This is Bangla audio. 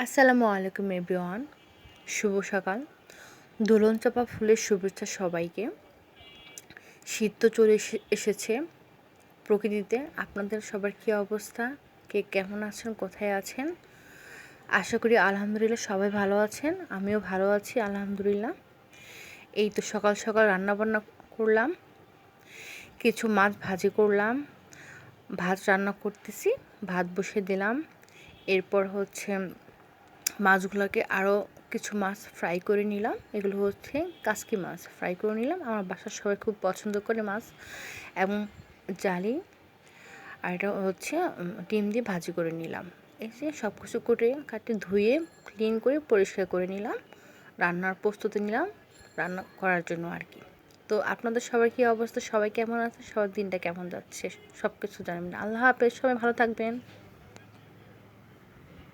আসসালামু আলাইকুম এভরিওয়ান। শুভ সকাল। দোলন চাপা ফুলের শুভেচ্ছা সবাইকে। শীত তো চলে এসেছে প্রকৃতিতে। আপনাদের সবার কী অবস্থা? কে কেমন আছেন, কোথায় আছেন? আশা করি আলহামদুলিল্লাহ সবাই ভালো আছেন। আমিও ভালো আছি আলহামদুলিল্লাহ। এই তো সকাল সকাল রান্নাবান্না করলাম, কিছু মাছ ভাজি করলাম, ভাত রান্না করতেছি, ভাত বসিয়ে দিলাম। এরপর মাছগুলোকে আরও কিছু মাছ ফ্রাই করে নিলাম। এগুলো কাসকি মাছ ফ্রাই করে নিলাম। আমার বাসার সবাই খুব পছন্দ করে মাছ এবং জালি। আর এটা ডিম দিয়ে ভাজি করে নিলাম। এই যে সব কিছু কাটে ধুয়ে ক্লিন করে পরিষ্কার করে নিলাম, রান্নার প্রস্তুতি নিলাম রান্না করার জন্য আর কি। তো আপনাদের সবার কী অবস্থা, সবাই কেমন আছে, সবার দিনটা কেমন যাচ্ছে, সব কিছু জানাবেন। আল্লাহ হাফেজ, সবাই ভালো থাকবেন।